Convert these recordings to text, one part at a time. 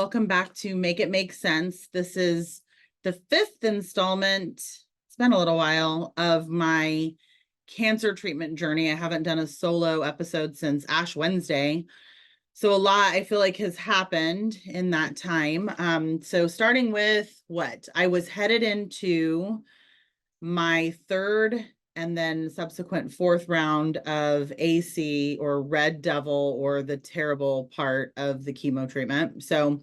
welcome back to Make It Make Sense. This is the fifth installment. It's been a little while of my cancer treatment journey. I haven't done a solo episode since Ash Wednesday. So a lot I feel like has happened in that time. So starting with what I was headed into my third and then subsequent fourth round of AC or Red Devil or the terrible part of the chemo treatment. So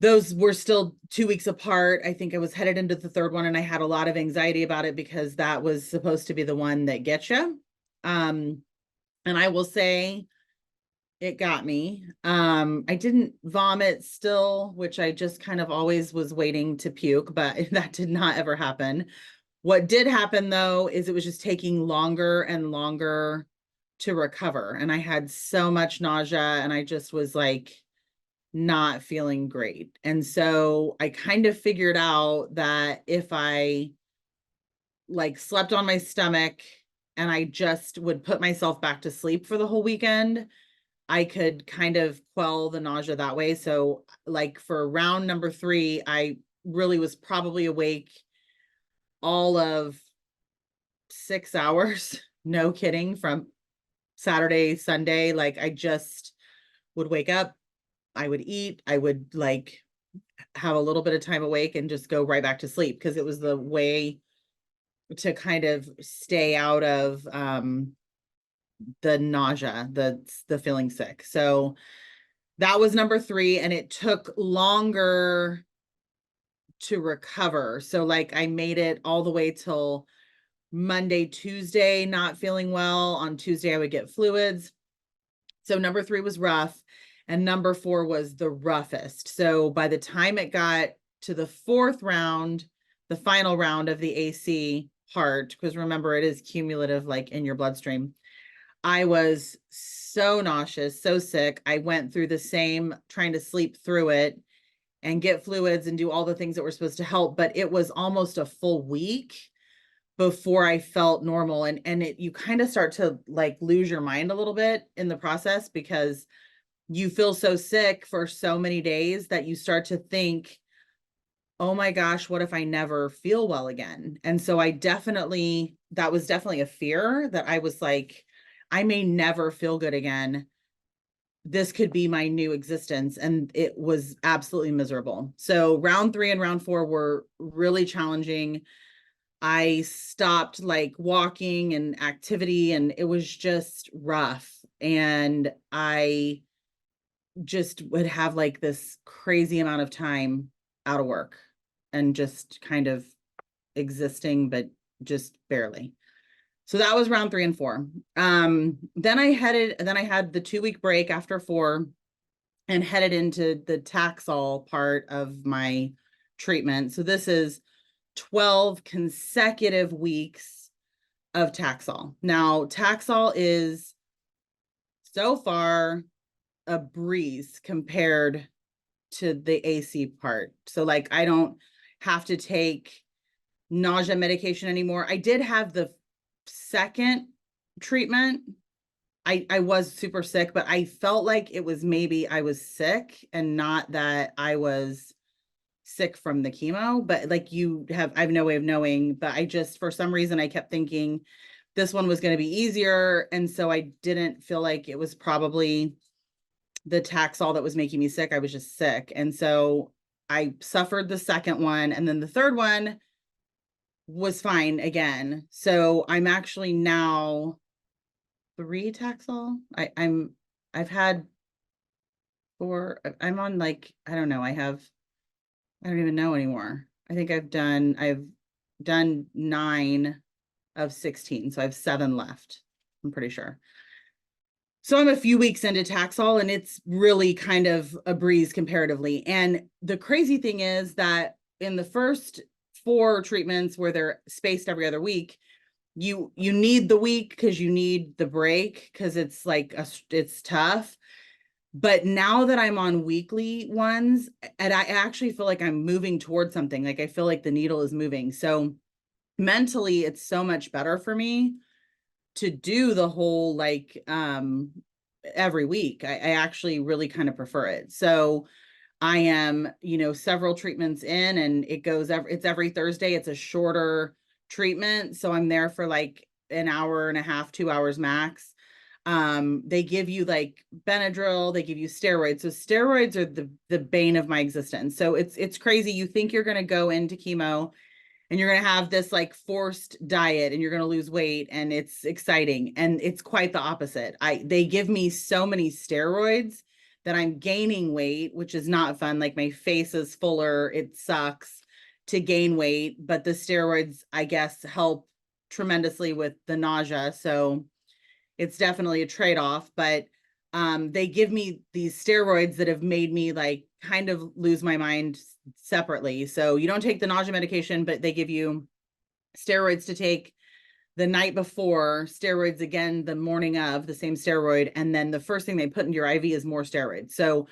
those were still 2 weeks apart. I think I was headed into the third one and I had a lot of anxiety about it because that was supposed to be the one that gets you. And I will say it got me. I didn't vomit still, which I just kind of always was waiting to puke, but that did not ever happen. What did happen though, is it was just taking longer and longer to recover. And I had so much nausea and I just was like not feeling great. And so I kind of figured out that if I like slept on my stomach and I just would put myself back to sleep for the whole weekend, I could kind of quell the nausea that way. So like for round number 3, I really was probably awake all of 6 hours, no kidding, from Saturday, Sunday. Like I just would wake up, I would eat, I would like have a little bit of time awake and just go right back to sleep because it was the way to kind of stay out of the nausea, the feeling sick. So that was number 3 and it took longer to recover. So like I made it all the way till Monday, Tuesday, not feeling well. On Tuesday, I would get fluids. So number 3 was rough. And number 4 was the roughest. So by the time it got to the 4th round, the final round of the AC part, because remember, it is cumulative, like in your bloodstream, I was so nauseous, so sick. I went through the same trying to sleep through it and get fluids and do all the things that were supposed to help. But it was almost a full week before I felt normal. And you kind of start to like lose your mind a little bit in the process because you feel so sick for so many days that you start to think, oh my gosh, what if I never feel well again? And so that was definitely a fear that I was like, I may never feel good again. This could be my new existence. And it was absolutely miserable. So round 3 and round 4 were really challenging. I stopped like walking and activity and it was just rough. And I just would have like this crazy amount of time out of work and just kind of existing, but just barely. So that was round 3 and 4. Then I had the 2-week break after 4 and headed into the Taxol part of my treatment. So this is 12 consecutive weeks of Taxol. Now, Taxol is so far a breeze compared to the AC part. So like I don't have to take nausea medication anymore. I did have the second treatment. I was super sick, but I felt like it was maybe I was sick and not that I was sick from the chemo. But like I have no way of knowing, but I just, for some reason, I kept thinking this one was going to be easier. And so I didn't feel like it was probably the Taxol that was making me sick. I was just sick. And so I suffered the second one. And then the third one was fine again. So I'm actually now 3 Taxol. I've had 4. I'm on like, I don't know. I don't even know anymore. I think I've done 9 of 16. So I have 7 left. I'm pretty sure. So I'm a few weeks into Taxol and it's really kind of a breeze comparatively. And the crazy thing is that in the first 4 treatments where they're spaced every other week, you need the week because you need the break because it's like it's tough. But now that I'm on weekly ones, and I actually feel like I'm moving towards something, like I feel like the needle is moving. So mentally, it's so much better for me to do the whole like every week. I actually really kind of prefer it. So I am, several treatments in, and it's every Thursday. It's a shorter treatment. So I'm there for like an hour and a half, 2 hours max. They give you like Benadryl, they give you steroids. So steroids are the bane of my existence. So it's crazy. You think you're going to go into chemo and you're going to have this like forced diet and you're going to lose weight and it's exciting, and it's quite the opposite. They give me so many steroids that I'm gaining weight, which is not fun. Like my face is fuller. It sucks to gain weight, but the steroids, I guess, help tremendously with the nausea. So it's definitely a trade-off, but they give me these steroids that have made me like kind of lose my mind separately. So you don't take the nausea medication, but they give you steroids to take the night before, steroids again the morning of, the same steroid, and then the first thing they put into your IV is more steroids. So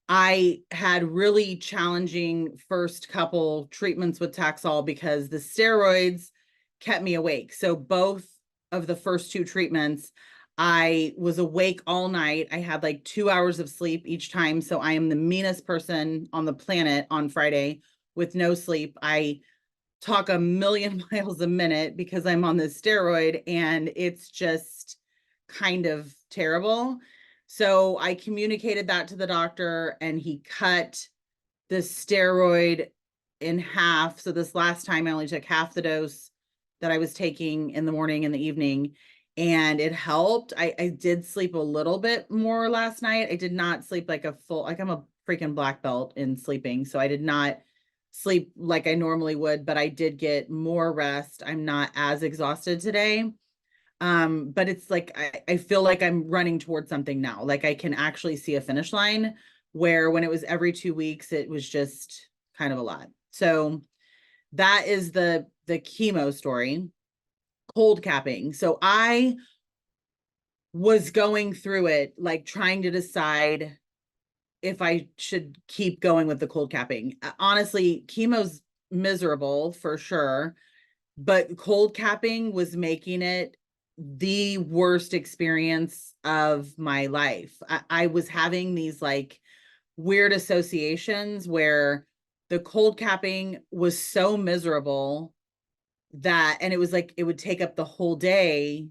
I had really challenging first couple treatments with Taxol because the steroids kept me awake. So both of the first two treatments, I was awake all night. I had like 2 hours of sleep each time. So I am the meanest person on the planet on Friday with no sleep. I talk a million miles a minute because I'm on this steroid, and it's just kind of terrible. So I communicated that to the doctor, and he cut the steroid in half. So this last time I only took half the dose that I was taking in the morning and the evening, and it helped. I did sleep a little bit more last night. I did not sleep like I'm a freaking black belt in sleeping. So I did not sleep like I normally would, but I did get more rest. I'm not as exhausted today. But it's like I feel like I'm running towards something now. Like I can actually see a finish line, where when it was every 2 weeks, it was just kind of a lot. So that is the chemo story. Cold capping. So I was going through it, like trying to decide if I should keep going with the cold capping. Honestly, chemo's miserable for sure, but cold capping was making it the worst experience of my life. I was having these like weird associations where the cold capping was so miserable and it was like it would take up the whole day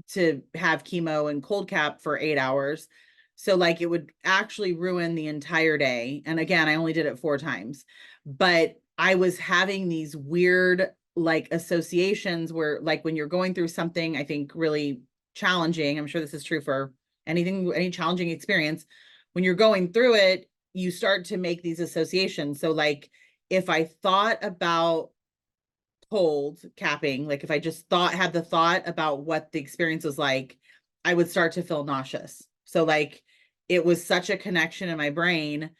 to have chemo and cold cap for 8 hours. So like it would actually ruin the entire day. And again, I only did it 4 times, but I was having these weird like associations where like when you're going through something, I think really challenging, I'm sure this is true for any challenging experience, when you're going through it, you start to make these associations. So like if I thought about cold capping, like if I just had the thought about what the experience was like, I would start to feel nauseous. So like it was such a connection in my brain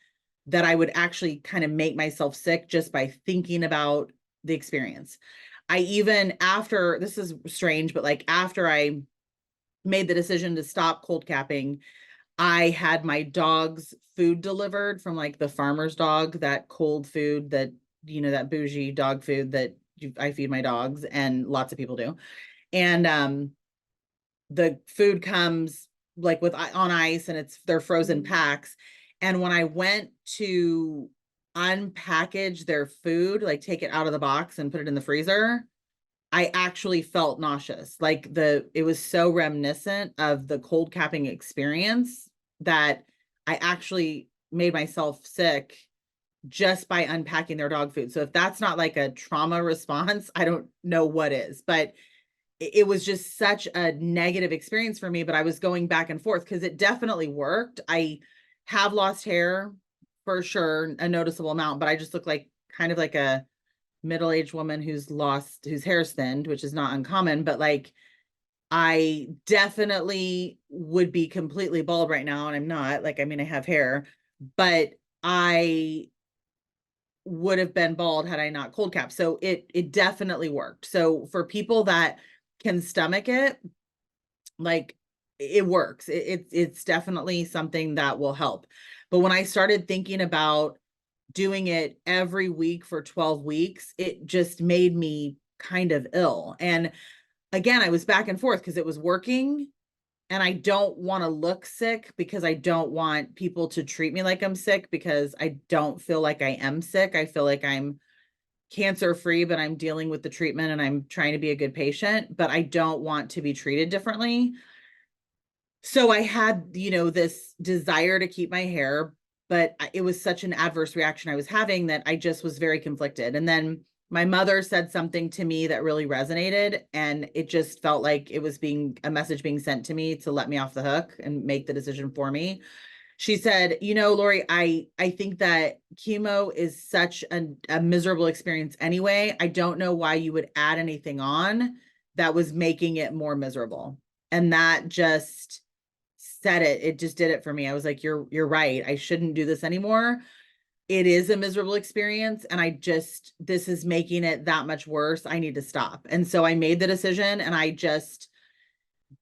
that I would actually kind of make myself sick just by thinking about the experience. I even after, this is strange, but like after I made the decision to stop cold capping, I had my dog's food delivered from like the farmer's dog, that cold food that, that bougie dog food that I feed my dogs, and lots of people do. And the food comes like on ice, and they're frozen packs. And when I went to unpackage their food, like take it out of the box and put it in the freezer, I actually felt nauseous. Like it was so reminiscent of the cold capping experience that I actually made myself sick just by unpacking their dog food. So if that's not like a trauma response, I don't know what is. But it was just such a negative experience for me, but I was going back and forth because it definitely worked. I have lost hair for sure, a noticeable amount, but I just look like kind of like a middle-aged woman whose hair's thinned, which is not uncommon, but like I definitely would be completely bald right now, and I'm not. Like, I mean, I have hair, but I would have been bald had I not cold capped. So it definitely worked. So for people that can stomach it, like it works. It's definitely something that will help. But when I started thinking about doing it every week for 12 weeks, it just made me kind of ill. And again, I was back and forth because it was working, and I don't want to look sick because I don't want people to treat me like I'm sick, because I don't feel like I am sick. I feel like I'm cancer free, but I'm dealing with the treatment and I'm trying to be a good patient, but I don't want to be treated differently. So I had, this desire to keep my hair, but it was such an adverse reaction I was having that I just was very conflicted. And then my mother said something to me that really resonated, and it just felt like it was being a message being sent to me to let me off the hook and make the decision for me. She said, Lori, I think that chemo is such a miserable experience anyway. I don't know why you would add anything on that was making it more miserable. And that just said it. It just did it for me. I was like, you're right. I shouldn't do this anymore. It is a miserable experience, and this is making it that much worse. I need to stop. And so I made the decision, and I just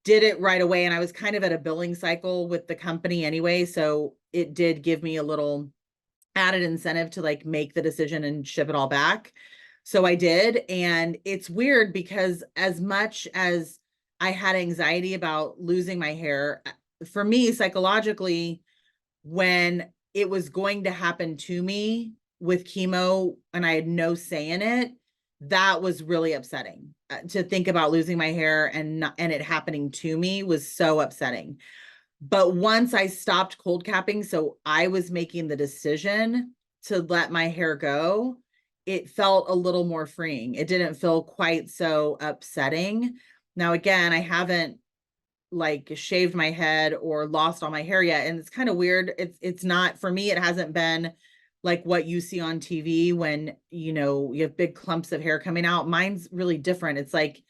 did it right away. And I was kind of at a billing cycle with the company anyway. So it did give me a little added incentive to like make the decision and ship it all back. So I did. And it's weird because as much as I had anxiety about losing my hair, for me, psychologically, when it was going to happen to me with chemo and I had no say in it, that was really upsetting. To think about losing my hair and it happening to me was so upsetting. But once I stopped cold capping, so I was making the decision to let my hair go, it felt a little more freeing. It didn't feel quite so upsetting. Now, again, I haven't like shaved my head or lost all my hair yet, and it's kind of weird. It's not, for me, it hasn't been like what you see on TV when you have big clumps of hair coming out. Mine's really different. It's like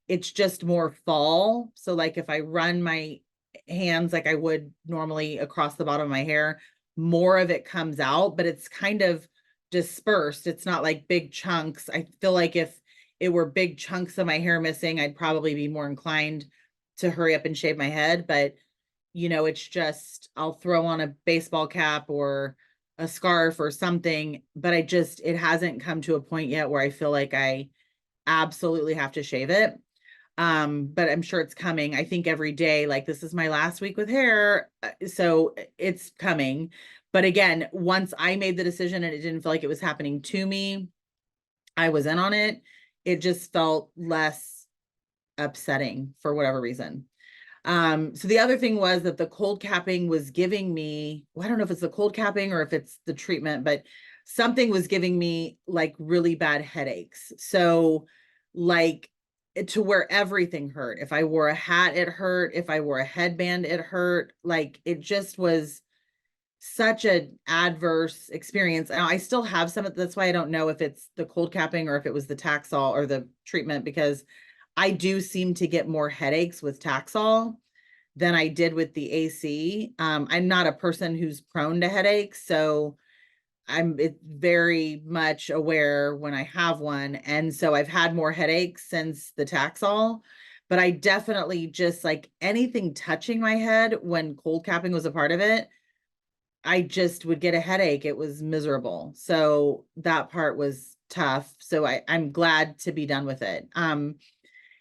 it's just more fall. So like if I run my hands like I would normally across the bottom of my hair, more of it comes out, but it's kind of dispersed. It's not like big chunks. I feel like if it were big chunks of my hair missing, I'd probably be more inclined to hurry up and shave my head. But it's just, I'll throw on a baseball cap or a scarf or something, but it hasn't come to a point yet where I feel like I absolutely have to shave it. But I'm sure it's coming. I think every day, like this is my last week with hair, so it's coming. But again, once I made the decision and it didn't feel like it was happening to me, I was in on it. It just felt less upsetting for whatever reason. So the other thing was that the cold capping was giving me, well, I don't know if it's the cold capping or if it's the treatment, but something was giving me like really bad headaches. So like to where everything hurt. If I wore a hat, it hurt. If I wore a headband, it hurt. Like it just was such an adverse experience. And I still have some. That's why I don't know if it's the cold capping or if it was the Taxol or the treatment, because I do seem to get more headaches with Taxol than I did with the AC. I'm not a person who's prone to headaches, so I'm very much aware when I have one. And so I've had more headaches since the Taxol, but I definitely just like anything touching my head when cold capping was a part of it, I just would get a headache. It was miserable. So that part was tough. So I'm glad to be done with it.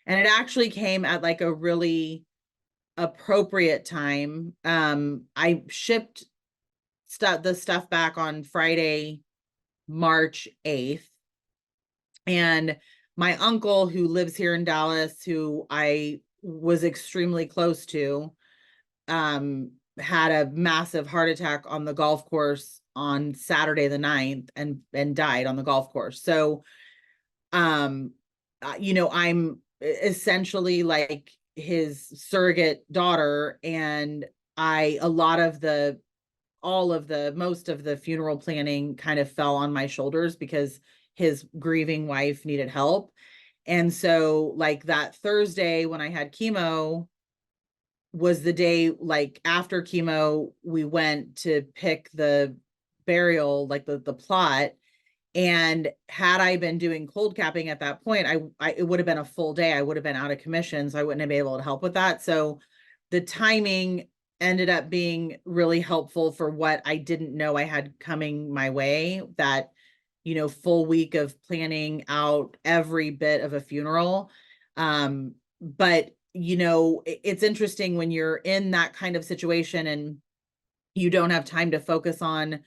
And it actually came at like a really appropriate time. I shipped the stuff back on Friday, March 8th. And my uncle, who lives here in Dallas, who I was extremely close to, had a massive heart attack on the golf course on Saturday the 9th and died on the golf course. So, I'm essentially like his surrogate daughter, and most of the funeral planning kind of fell on my shoulders because his grieving wife needed help. And so like that Thursday when I had chemo was the day, like after chemo, we went to pick the burial, like the plot. And had I been doing cold capping at that point, it would have been a full day. I would have been out of commission, so I wouldn't have been able to help with that. So the timing ended up being really helpful for what I didn't know I had coming my way, that, full week of planning out every bit of a funeral. But it's interesting when you're in that kind of situation and you don't have time to focus on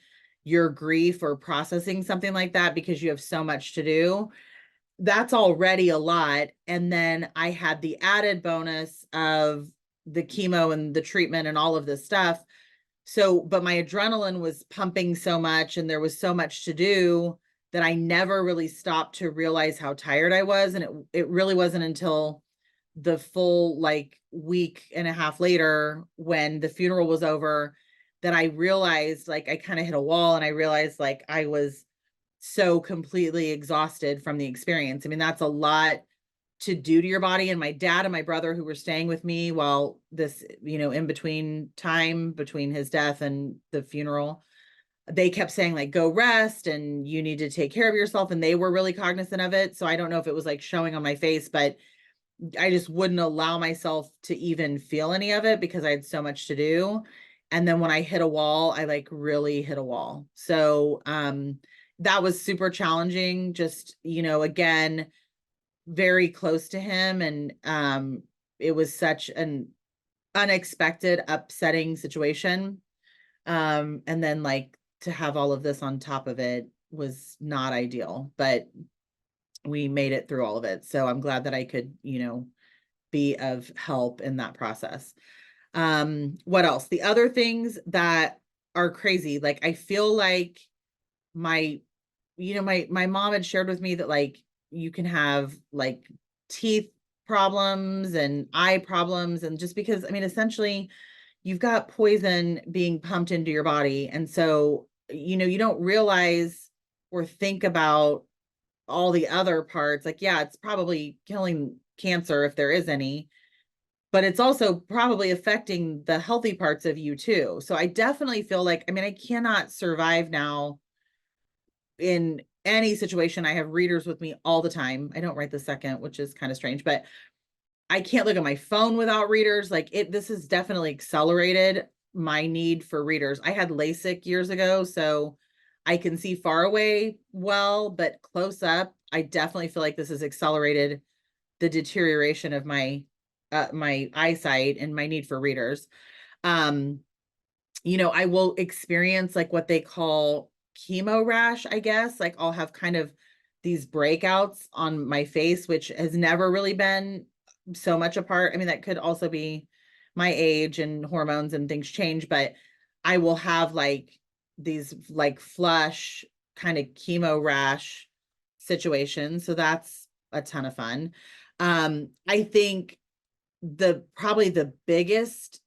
your grief or processing something like that because you have so much to do. That's already a lot. And then I had the added bonus of the chemo and the treatment and all of this stuff. So, but my adrenaline was pumping so much and there was so much to do that I never really stopped to realize how tired I was. And it really wasn't until the full like week and a half later when the funeral was over that I realized like I kind of hit a wall and I realized like I was so completely exhausted from the experience. I mean, that's a lot to do to your body. And my dad and my brother who were staying with me while this, in between time between his death and the funeral, they kept saying like, go rest and you need to take care of yourself. And they were really cognizant of it. So I don't know if it was like showing on my face, but I just wouldn't allow myself to even feel any of it because I had so much to do. And then when I hit a wall, I like really hit a wall. So that was super challenging. Just, again, very close to him. And it was such an unexpected, upsetting situation. And then like to have all of this on top of it was not ideal, but we made it through all of it. So I'm glad that I could, be of help in that process. What else? The other things that are crazy, like I feel like my, my mom had shared with me that like you can have like teeth problems and eye problems. And just because, I mean, essentially you've got poison being pumped into your body. And so, you don't realize or think about all the other parts. Like, yeah, it's probably killing cancer if there is any, but it's also probably affecting the healthy parts of you too. So I definitely feel like, I mean, I cannot survive now in any situation. I have readers with me all the time. I don't write the second, which is kind of strange, but I can't look at my phone without readers. Like this has definitely accelerated my need for readers. I had LASIK years ago, so I can see far away well, but close up, I definitely feel like this has accelerated the deterioration of my eyesight and my need for readers. Um, I will experience like what they call chemo rash, I guess. Like I'll have kind of these breakouts on my face, which has never really been so much apart. I mean, that could also be my age and hormones and things change, but I will have like these like flush kind of chemo rash situations. So that's a ton of fun. I think probably the biggest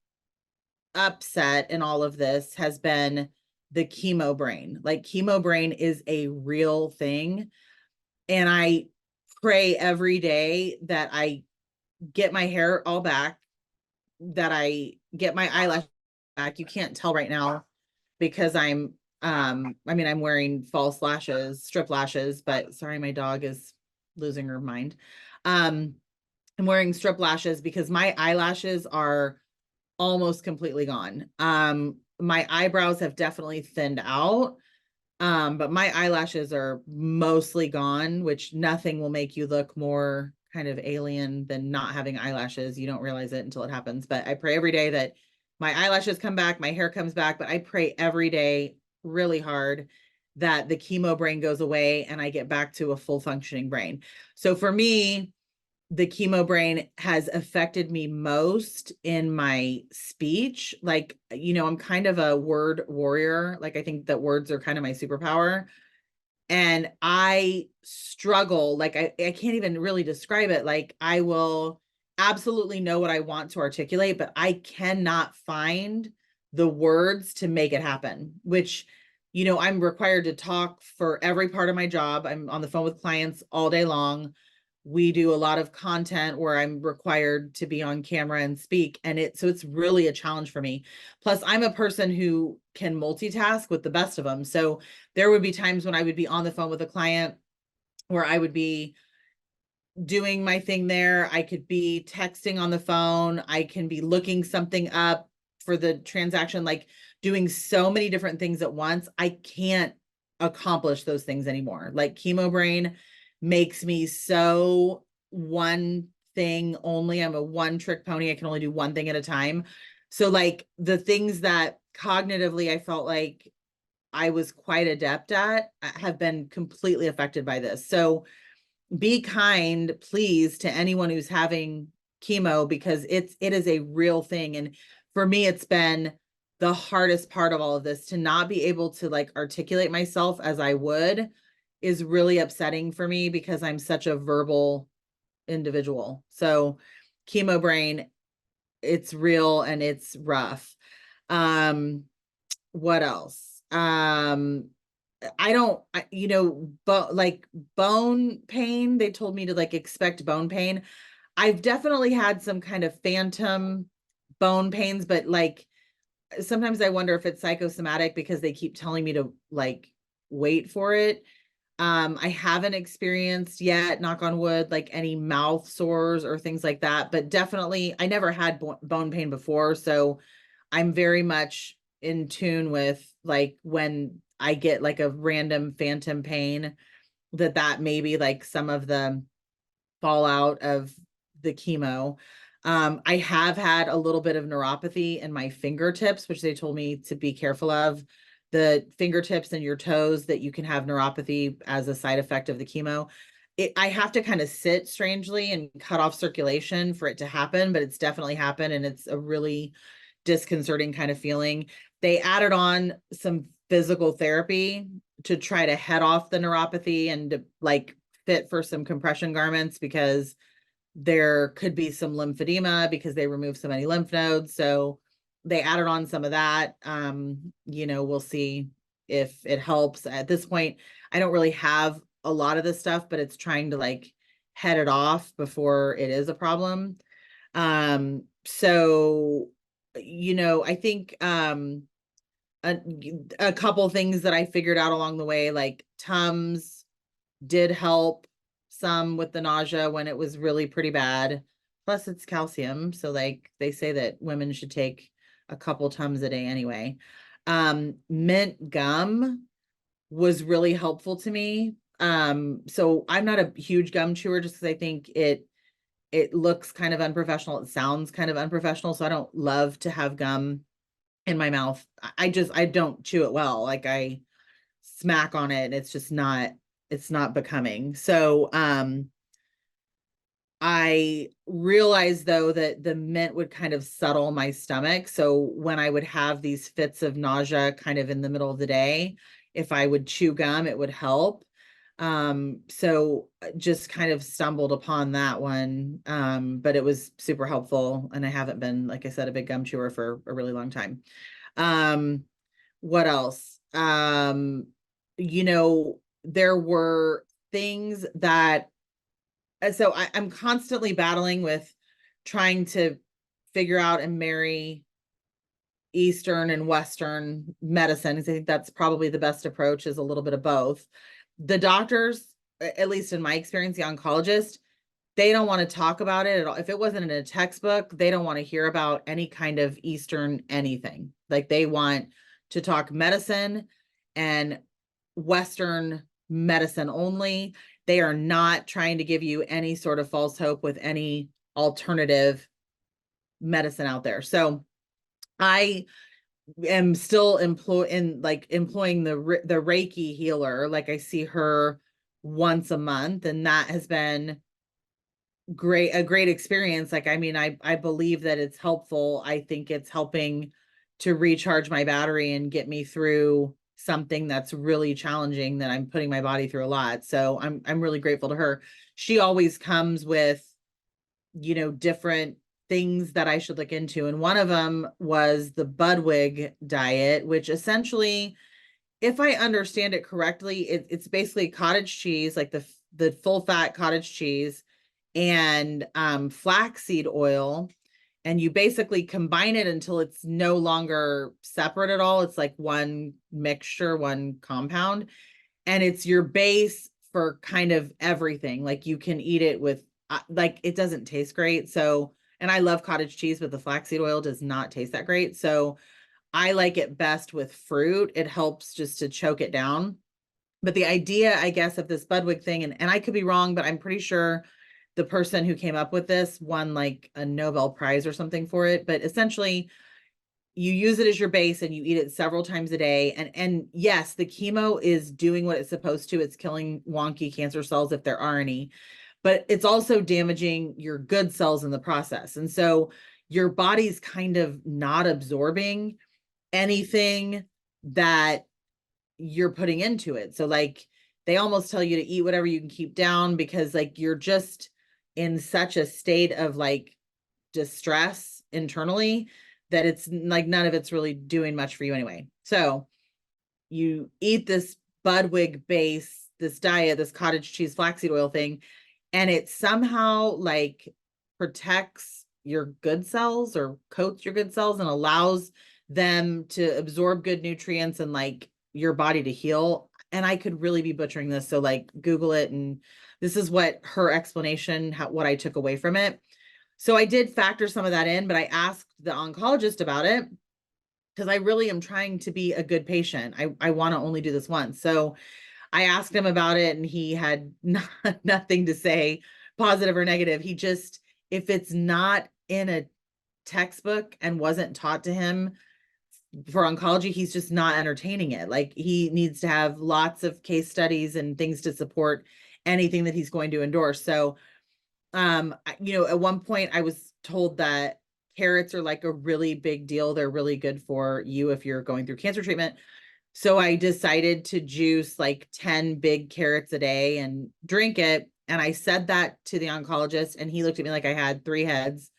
upset in all of this has been the chemo brain. Like chemo brain is a real thing. And I pray every day that I get my hair all back, that I get my eyelash back. You can't tell right now because I'm wearing false lashes, strip lashes, but sorry, my dog is losing her mind. I'm wearing strip lashes because my eyelashes are almost completely gone. My eyebrows have definitely thinned out. But my eyelashes are mostly gone, which nothing will make you look more kind of alien than not having eyelashes. You don't realize it until it happens. But I pray every day that my eyelashes come back, my hair comes back, but I pray every day really hard that the chemo brain goes away and I get back to a full functioning brain. So for me, the chemo brain has affected me most in my speech. Like, I'm kind of a word warrior. Like, I think that words are kind of my superpower. And I struggle, like, I can't even really describe it. Like, I will absolutely know what I want to articulate, but I cannot find the words to make it happen, which, I'm required to talk for every part of my job. I'm on the phone with clients all day long. We do a lot of content where I'm required to be on camera and speak. And so it's really a challenge for me. Plus, I'm a person who can multitask with the best of them. So there would be times when I would be on the phone with a client where I would be doing my thing there. I could be texting on the phone. I can be looking something up for the transaction, like doing so many different things at once. I can't accomplish those things anymore. Like chemo brain makes me so one thing only. I'm a one trick pony. I can only do one thing at a time. So like the things that cognitively I felt like I was quite adept at have been completely affected by this. So be kind, please, to anyone who's having chemo, because it is a real thing. And for me, it's been the hardest part of all of this, to not be able to like articulate myself as I would is really upsetting for me, because I'm such a verbal individual. So chemo brain, it's real and it's rough. What else? I don't, but like bone pain, they told me to like expect bone pain. I've definitely had some kind of phantom bone pains, but like sometimes I wonder if it's psychosomatic because they keep telling me to like wait for it. I haven't experienced yet, knock on wood, like any mouth sores or things like that, but definitely I never had bone pain before. So I'm very much in tune with like when I get like a random phantom pain, that may be like some of the fallout of the chemo. I have had a little bit of neuropathy in my fingertips, which they told me to be careful of. The fingertips and your toes, that you can have neuropathy as a side effect of the chemo. I have to kind of sit strangely and cut off circulation for it to happen, but it's definitely happened, and it's a really disconcerting kind of feeling. They added on some physical therapy to try to head off the neuropathy and to like fit for some compression garments, because there could be some lymphedema because they removed so many lymph nodes. So they added on some of that. We'll see if it helps. At this point, I don't really have a lot of this stuff, but it's trying to like head it off before it is a problem. So, I think a, a couple things that I figured out along the way, like Tums did help some with the nausea when it was really pretty bad. Plus it's calcium. So like they say that women should take a couple Tums a day anyway. Mint gum was really helpful to me. So I'm not a huge gum chewer, just because I think it looks kind of unprofessional. It sounds kind of unprofessional. So I don't love to have gum in my mouth. I don't chew it well. Like I smack on it and it's not becoming. So I realized though that the mint would kind of settle my stomach. So when I would have these fits of nausea kind of in the middle of the day, if I would chew gum, it would help. So just kind of stumbled upon that one. But it was super helpful. And I haven't been, like I said, a big gum chewer for a really long time. What else? There were things that, so I'm constantly battling with trying to figure out and marry Eastern and Western medicine. I think that's probably the best approach, is a little bit of both. The doctors, at least in my experience, the oncologist, they don't want to talk about it at all. If it wasn't in a textbook, they don't want to hear about any kind of Eastern anything. Like they want to talk medicine and Western medicine only. They are not trying to give you any sort of false hope with any alternative medicine out there. So I am still employing the Reiki healer. Like I see her once a month, and that has been a great experience. Like, I mean, I believe that it's helpful. I think it's helping to recharge my battery and get me through something that's really challenging, that I'm putting my body through a lot. So I'm really grateful to her. She always comes with, different things that I should look into. And one of them was the Budwig diet, which essentially, if I understand it correctly, it's basically cottage cheese, like the full fat cottage cheese, and flaxseed oil, and you basically combine it until it's no longer separate at all. It's like one mixture, one compound, and it's your base for kind of everything. Like you can eat it with like it doesn't taste great. So, and I love cottage cheese, but the flaxseed oil does not taste that great. So I like it best with fruit. It helps just to choke it down. But the idea, I guess, of this Budwig thing, and I could be wrong, but I'm pretty sure the person who came up with this won like a Nobel Prize or something for it. But essentially, you use it as your base and you eat it several times a day. And yes, the chemo is doing what it's supposed to. It's killing wonky cancer cells if there are any, but it's also damaging your good cells in the process. And so your body's kind of not absorbing anything that you're putting into it. So like they almost tell you to eat whatever you can keep down, because like you're just in such a state of like distress internally that it's like none of it's really doing much for you anyway. So you eat this Budwig base, this diet, this cottage cheese flaxseed oil thing, and it somehow like protects your good cells or coats your good cells and allows them to absorb good nutrients and like your body to heal. And I could really be butchering this, so like Google it. And this is what her explanation, what I took away from it. So I did factor some of that in, but I asked the oncologist about it because I really am trying to be a good patient. I want to only do this once. So I asked him about it and he had nothing to say, positive or negative. He just, if it's not in a textbook and wasn't taught to him for oncology, he's just not entertaining it. Like he needs to have lots of case studies and things to support anything that he's going to endorse. So at one point I was told that carrots are like a really big deal. They're really good for you if you're going through cancer treatment. So I decided to juice like 10 big carrots a day and drink it. And I said that to the oncologist and he looked at me like I had 3 heads.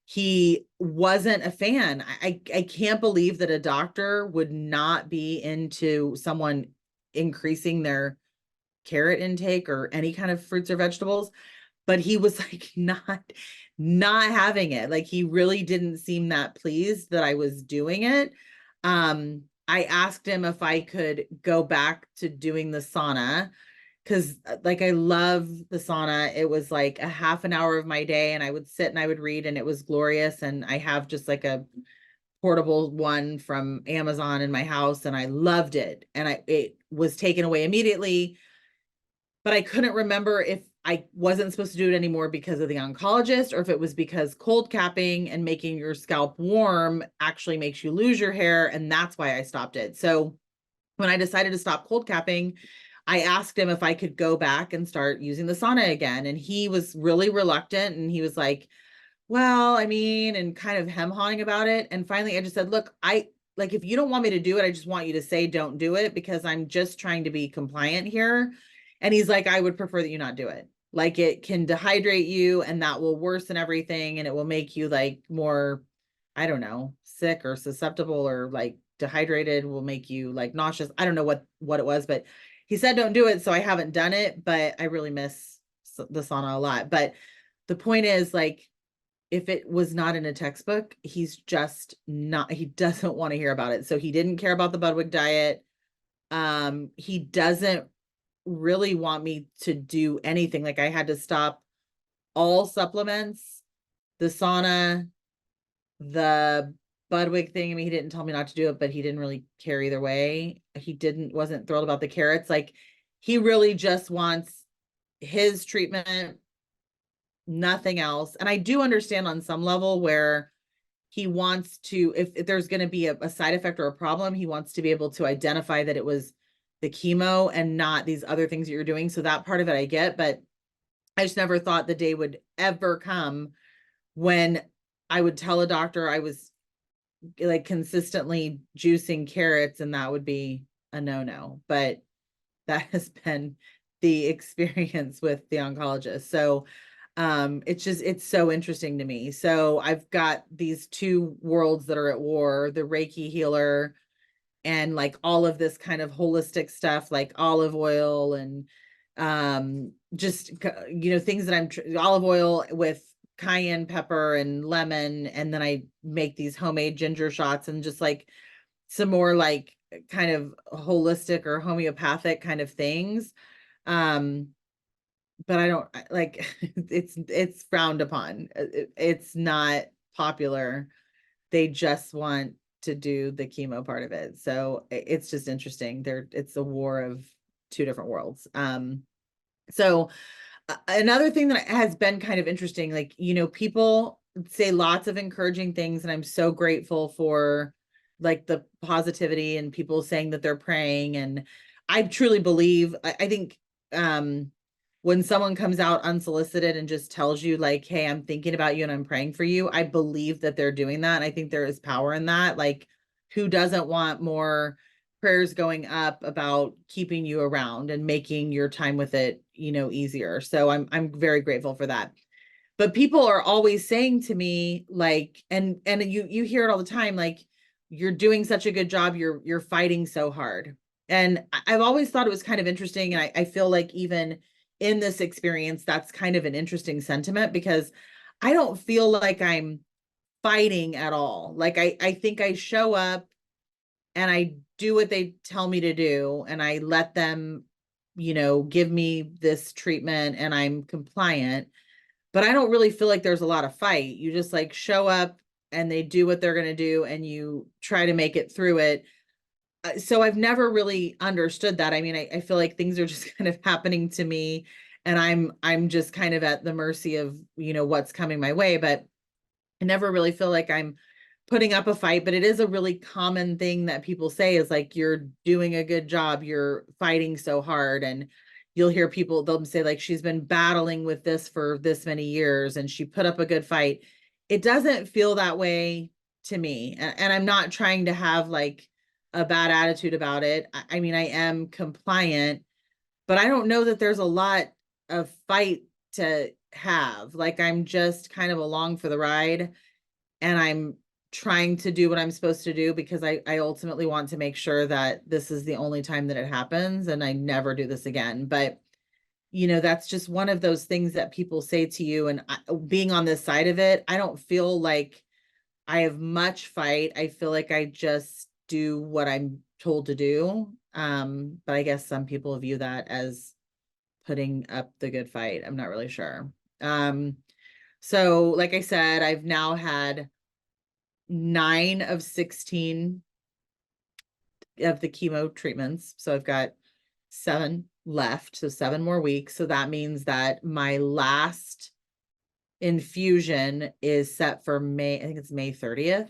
He wasn't a fan. I can't believe that a doctor would not be into someone increasing their carrot intake or any kind of fruits or vegetables. But he was like not having it. Like he really didn't seem that pleased that I was doing it. I asked him if I could go back to doing the sauna, because like I love the sauna. It was like a half an hour of my day and I would sit and I would read and it was glorious. And I have just like a portable one from Amazon in my house and I loved it. And it was taken away immediately, but I couldn't remember if I wasn't supposed to do it anymore because of the oncologist, or if it was because cold capping and making your scalp warm actually makes you lose your hair. And that's why I stopped it. So when I decided to stop cold capping, I asked him if I could go back and start using the sauna again. And he was really reluctant. And he was like, well, I mean, and kind of hem-hawing about it. And finally I just said, look, like, if you don't want me to do it, I just want you to say, don't do it, because I'm just trying to be compliant here. And he's like, I would prefer that you not do it. Like it can dehydrate you and that will worsen everything. And it will make you like more, I don't know, sick or susceptible, or like dehydrated will make you like nauseous. I don't know what it was, but he said, don't do it. So I haven't done it, but I really miss the sauna a lot. But the point is, like, if it was not in a textbook, he's just not, he doesn't want to hear about it. So he didn't care about the Budwig diet. He doesn't really want me to do anything. Like I had to stop all supplements, the sauna, the Budwig thing. I mean, he didn't tell me not to do it, but he didn't really care either way. Wasn't thrilled about the carrots. Like he really just wants his treatment, nothing else. And I do understand on some level where he wants to, if there's going to be a side effect or a problem, he wants to be able to identify that it was the chemo and not these other things that you're doing. So that part of it I get, but I just never thought the day would ever come when I would tell a doctor I was like consistently juicing carrots and that would be a no-no. But that has been the experience with the oncologist. So it's so interesting to me. So I've got these 2 worlds that are at war, the Reiki healer and like all of this kind of holistic stuff like olive oil and just things that olive oil with cayenne pepper and lemon, and then I make these homemade ginger shots and just like some more like kind of holistic or homeopathic kind of things. But I don't like it's frowned upon. It's not popular. They just want to do the chemo part of it. So it's just interesting. It's a war of 2 different worlds. So Another thing that has been kind of interesting, like, people say lots of encouraging things, and I'm so grateful for like the positivity and people saying that they're praying. And I truly believe, I think, when someone comes out unsolicited and just tells you like, hey, I'm thinking about you and I'm praying for you, I believe that they're doing that. I think there is power in that. Like, who doesn't want more prayers going up about keeping you around and making your time with it, easier. So I'm very grateful for that. But people are always saying to me like, and you hear it all the time, like, you're doing such a good job, you're fighting so hard. And I've always thought it was kind of interesting. And I feel like even in this experience, that's kind of an interesting sentiment, because I don't feel like I'm fighting at all. Like, I think I show up and I do what they tell me to do, and I let them, give me this treatment, and I'm compliant. But I don't really feel like there's a lot of fight. You just like show up and they do what they're going to do, and you try to make it through it. So I've never really understood that. I mean, I feel like things are just kind of happening to me, and I'm just kind of at the mercy of, what's coming my way. But I never really feel like I'm putting up a fight. But it is a really common thing that people say, is like, you're doing a good job, you're fighting so hard. And you'll hear people, they'll say like, she's been battling with this for this many years and she put up a good fight. It doesn't feel that way to me. And I'm not trying to have like a bad attitude about it. I mean, I am compliant, but I don't know that there's a lot of fight to have. Like, I'm just kind of along for the ride, and I'm trying to do what I'm supposed to do, because I ultimately want to make sure that this is the only time that it happens and I never do this again. But, that's just one of those things that people say to you. And being on this side of it, I don't feel like I have much fight. I feel like I just do what I'm told to do. But I guess some people view that as putting up the good fight. I'm not really sure. So like I said, I've now had 9 of 16 of the chemo treatments. So I've got 7 left. So 7 more weeks. So that means that my last infusion is set for May, I think it's May 30th.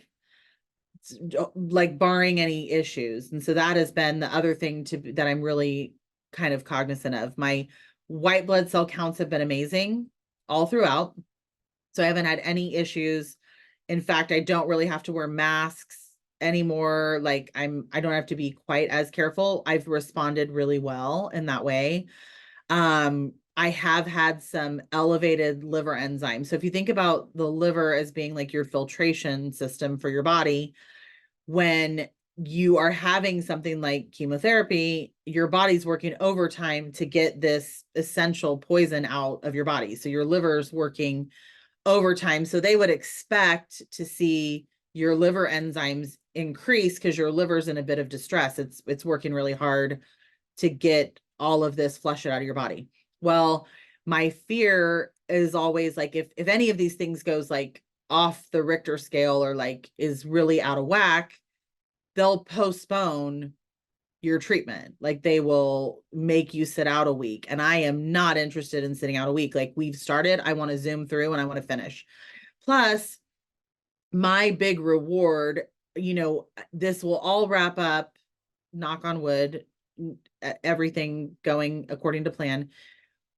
It's like barring any issues. And so that has been the other thing that I'm really kind of cognizant of. My white blood cell counts have been amazing all throughout. So I haven't had any issues. In fact, I don't really have to wear masks anymore. Like, I don't have to be quite as careful. I've responded really well in that way. I have had some elevated liver enzymes. So if you think about the liver as being like your filtration system for your body, when you are having something like chemotherapy, your body's working overtime to get this essential poison out of your body. So your liver's working overtime. So they would expect to see your liver enzymes increase, because your liver's in a bit of distress. It's working really hard to get all of this, flush it out of your body. Well, my fear is always like, if any of these things goes like off the Richter scale, or like is really out of whack, they'll postpone your treatment. Like, they will make you sit out a week. And I am not interested in sitting out a week. Like, we've started, I want to zoom through and I want to finish. Plus, my big reward, this will all wrap up, knock on wood, everything going according to plan.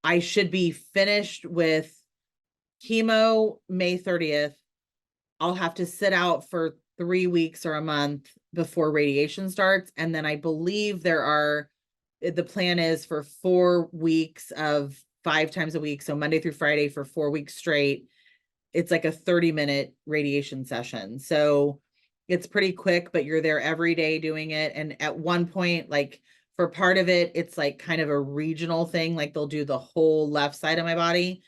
I should be finished with chemo May 30th. I'll have to sit out for 3 weeks or a month before radiation starts. And then I believe the plan is for 4 weeks of 5 times a week. So Monday through Friday for 4 weeks straight. It's like a 30-minute radiation session. So it's pretty quick, but you're there every day doing it. And at one point, like, for part of it, it's like kind of a regional thing. Like, they'll do the whole left side of my body,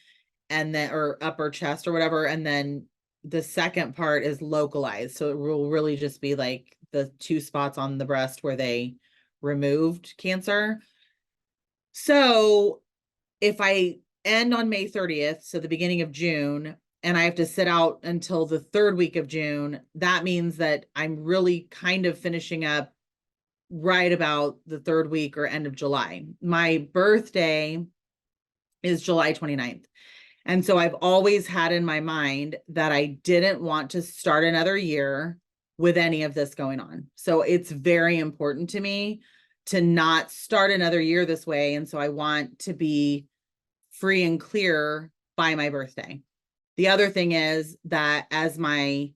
and then, or upper chest or whatever. And then the second part is localized. So it will really just be like the 2 spots on the breast where they removed cancer. So if I end on May 30th, so the beginning of June, and I have to sit out until the 3rd week of June, that means that I'm really kind of finishing up right about the 3rd week or end of July. My birthday is July 29th. And so I've always had in my mind that I didn't want to start another year with any of this going on. So it's very important to me to not start another year this way. And so I want to be free and clear by my birthday. The other thing is that as my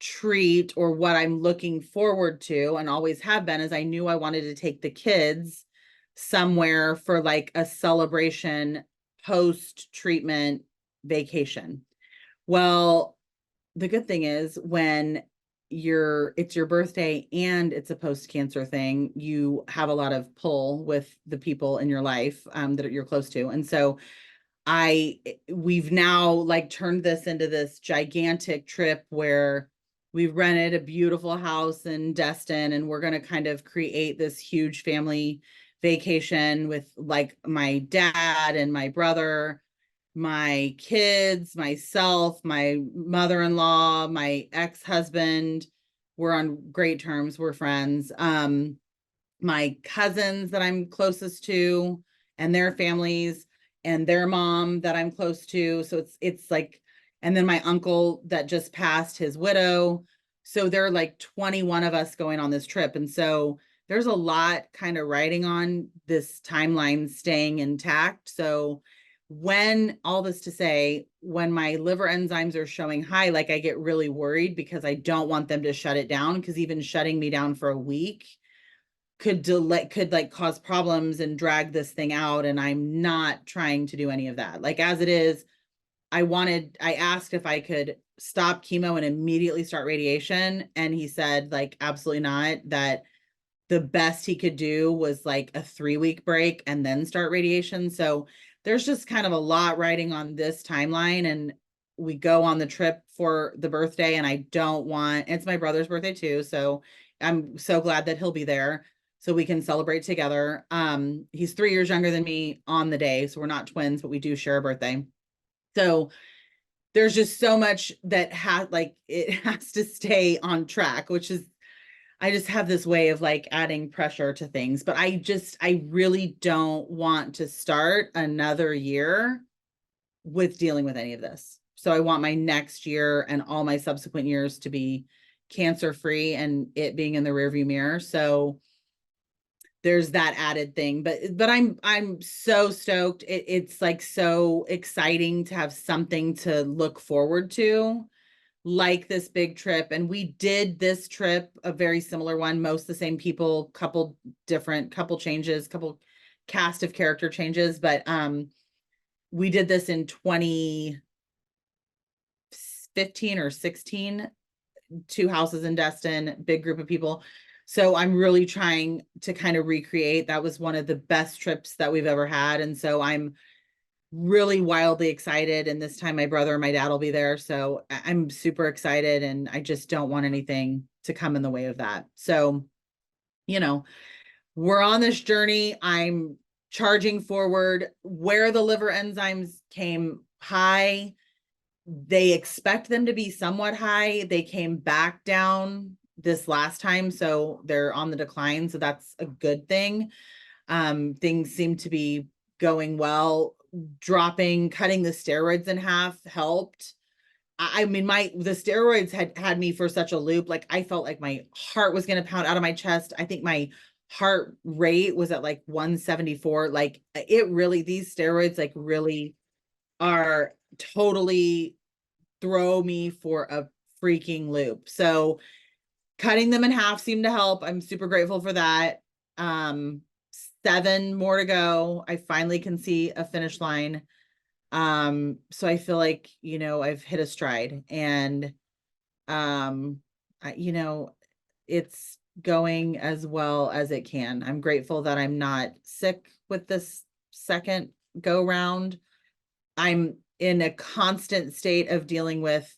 treat, or what I'm looking forward to and always have been, is I knew I wanted to take the kids somewhere for like a celebration post treatment vacation. Well, the good thing is when it's your birthday and it's a post cancer thing, you have a lot of pull with the people in your life that you're close to. And so we've now like turned this into this gigantic trip where we rented a beautiful house in Destin, and we're going to kind of create this huge family vacation with like my dad and my brother, my kids, myself, my mother-in-law, my ex-husband. We're on great terms. We're friends. My cousins that I'm closest to and their families, and their mom that I'm close to. So it's like, and then my uncle that just passed, his widow. So there are like 21 of us going on this trip. And so there's a lot kind of riding on this timeline staying intact. So when all this to say, when my liver enzymes are showing high, like I get really worried because I don't want them to shut it down, because even shutting me down for a week could like cause problems and drag this thing out. And I'm not trying to do any of that. Like as it is, I asked if I could stop chemo and immediately start radiation. And he said like, absolutely not, that the best he could do was like a 3-week break and then start radiation. So there's just kind of a lot riding on this timeline. And we go on the trip for the birthday, and I don't want, it's my brother's birthday too. So I'm so glad that he'll be there so we can celebrate together. He's 3 years younger than me on the day. So we're not twins, but we do share a birthday. So there's just so much that it has to stay on track, which is, I just have this way of like adding pressure to things, but I really don't want to start another year with dealing with any of this. So I want my next year and all my subsequent years to be cancer free and it being in the rearview mirror. So there's that added thing, but I'm so stoked. It's like so exciting to have something to look forward to, like this big trip. And we did this trip, a very similar one, most the same people, couple changes, couple cast of character changes, but we did this in 2015 or 16, 2 houses in Destin, big group of people. So I'm really trying to kind of recreate. That was one of the best trips that we've ever had. And so I'm really wildly excited. And this time my brother and my dad will be there. So I'm super excited, and I just don't want anything to come in the way of that. So, we're on this journey. I'm charging forward. Where the liver enzymes came high, they expect them to be somewhat high. They came back down this last time, so they're on the decline. So that's a good thing. Things seem to be going well. Cutting the steroids in half helped. I mean, the steroids had me for such a loop. Like I felt like my heart was going to pound out of my chest. I think my heart rate was at like 174. Like these steroids like really are totally throw me for a freaking loop. So cutting them in half seemed to help. I'm super grateful for that. 7 more to go. I finally can see a finish line. So I feel like, I've hit a stride, and, it's going as well as it can. I'm grateful that I'm not sick with this second go round. I'm in a constant state of dealing with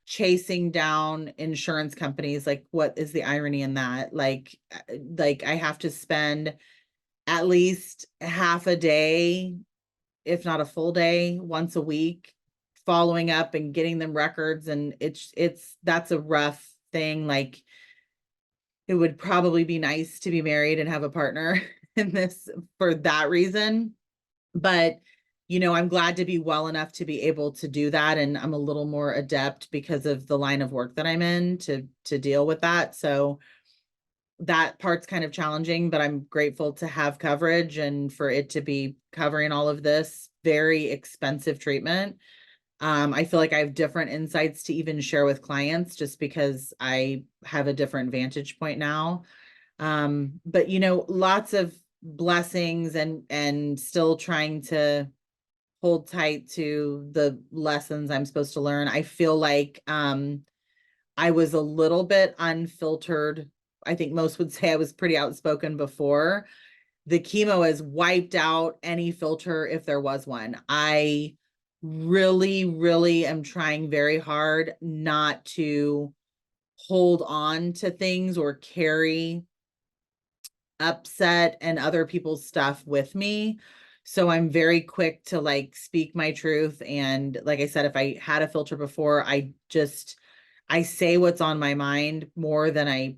chasing down insurance companies. Like, what is the irony in that? Like I have to spend at least half a day, if not a full day, once a week, following up and getting them records. And that's a rough thing. Like, it would probably be nice to be married and have a partner in this for that reason. But I'm glad to be well enough to be able to do that. And I'm a little more adept because of the line of work that I'm in to deal with that. So that part's kind of challenging, but I'm grateful to have coverage and for it to be covering all of this very expensive treatment. I feel like I have different insights to even share with clients just because I have a different vantage point now. But lots of blessings and still trying to hold tight to the lessons I'm supposed to learn. I feel like I was a little bit unfiltered. I think most would say I was pretty outspoken before. The chemo has wiped out any filter if there was one. I really, really am trying very hard not to hold on to things or carry upset and other people's stuff with me. So I'm very quick to like speak my truth. And like I said, if I had a filter before, I say what's on my mind more than I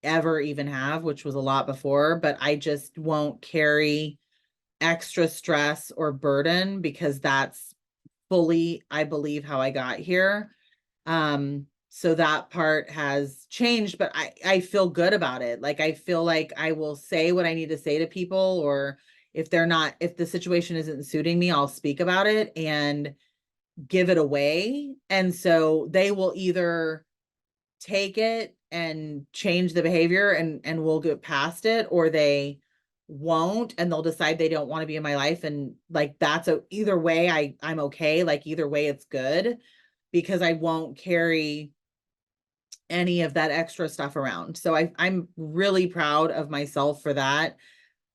ever even have, which was a lot before, but I just won't carry extra stress or burden because that's fully, I believe, how I got here. So that part has changed, but I feel good about it. Like I feel like I will say what I need to say to people, or if the situation isn't suiting me, I'll speak about it and give it away. And so they will either take it and change the behavior and we'll get past it, or they won't and they'll decide they don't want to be in my life. And like either way, I'm okay. Like either way, it's good because I won't carry any of that extra stuff around. So I'm really proud of myself for that.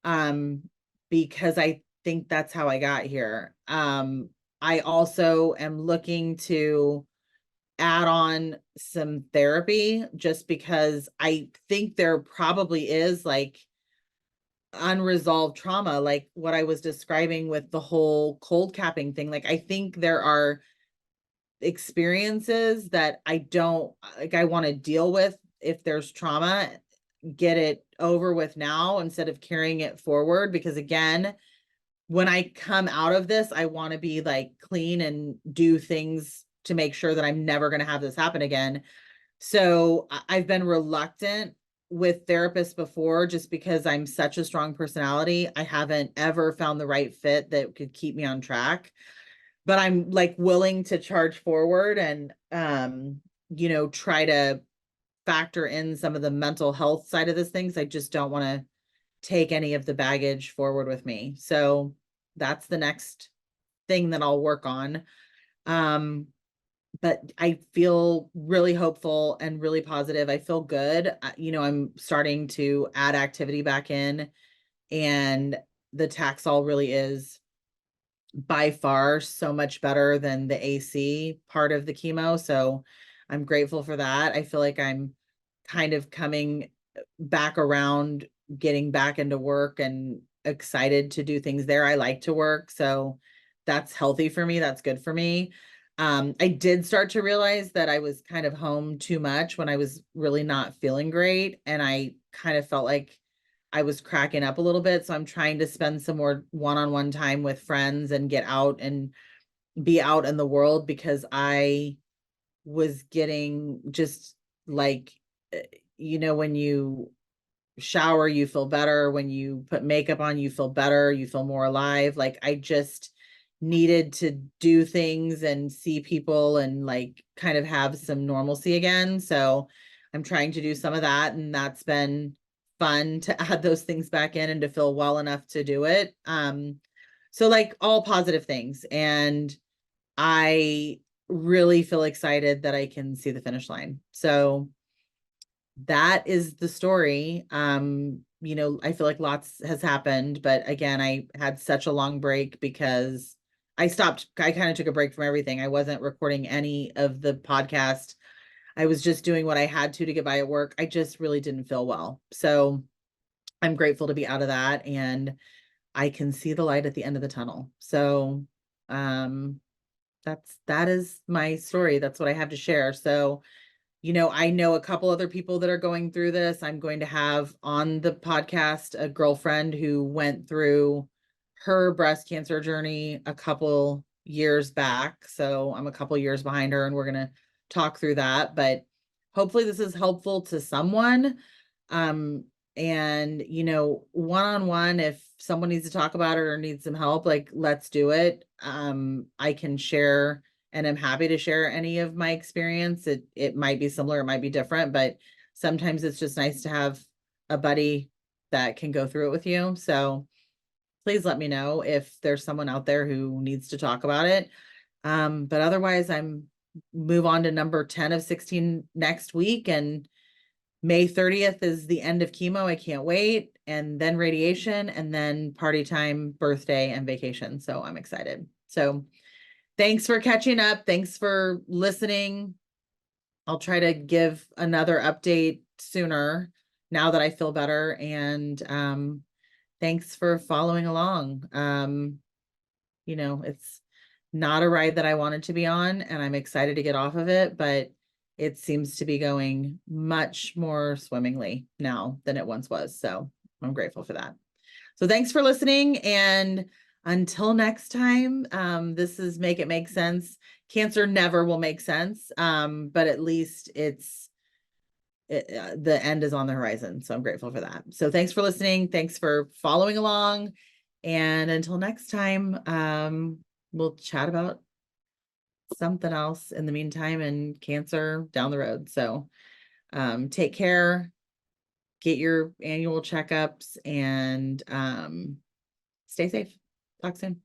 Um, because I think that's how I got here. I also am looking to add on some therapy just because I think there probably is like unresolved trauma, like what I was describing with the whole cold capping thing. Like, I think there are experiences that I want to deal with. If there's trauma, get it over with now instead of carrying it forward. Because again, when I come out of this, I want to be like clean and do things to make sure that I'm never going to have this happen again. So I've been reluctant with therapists before just because I'm such a strong personality. I haven't ever found the right fit that could keep me on track, but I'm like willing to charge forward and, try to factor in some of the mental health side of this things. I just don't want to take any of the baggage forward with me. So that's the next thing that I'll work on. But I feel really hopeful and really positive. I feel good. I'm starting to add activity back in, and the Taxol really is by far so much better than the AC part of the chemo. So I'm grateful for that. I feel like I'm kind of coming back around, getting back into work and excited to do things there. I like to work. So that's healthy for me. That's good for me. I did start to realize that I was kind of home too much when I was really not feeling great. And I kind of felt like I was cracking up a little bit. So I'm trying to spend some more one-on-one time with friends and get out and be out in the world, because I was getting just like, when you shower, you feel better. When you put makeup on, you feel better. You feel more alive. Like I just needed to do things and see people and like kind of have some normalcy again. So I'm trying to do some of that, and that's been fun to add those things back in and to feel well enough to do it. So like all positive things. And I really feel excited that I can see the finish line. So that is the story. I feel like lots has happened, but again, I had such a long break because I kind of took a break from everything. I wasn't recording any of the podcast. I was just doing what I had to get by at work. I just really didn't feel well. So I'm grateful to be out of that, and I can see the light at the end of the tunnel. So, that is my story. That's what I have to share. So, I know a couple other people that are going through this. I'm going to have on the podcast a girlfriend who went through her breast cancer journey a couple years back. So I'm a couple years behind her, and we're going to talk through that. But hopefully this is helpful to someone. And one-on-one, if someone needs to talk about it or needs some help, like, let's do it. I can share, and I'm happy to share any of my experience. It might be similar, it might be different, but sometimes it's just nice to have a buddy that can go through it with you. So please let me know if there's someone out there who needs to talk about it. But otherwise, I'm move on to number 10 of 16 next week, and May 30th is the end of chemo. I can't wait. And then radiation, and then party time, birthday, and vacation. So I'm excited. So thanks for catching up. Thanks for listening. I'll try to give another update sooner now that I feel better. And thanks for following along. It's not a ride that I wanted to be on, and I'm excited to get off of it, but it seems to be going much more swimmingly now than it once was. So I'm grateful for that. So thanks for listening. And until next time, this is Make It Make Sense. Cancer never will make sense. But at least the end is on the horizon. So I'm grateful for that. So thanks for listening. Thanks for following along. And until next time, we'll chat about something else in the meantime, and cancer down the road. So take care, get your annual checkups, and stay safe. Talk soon.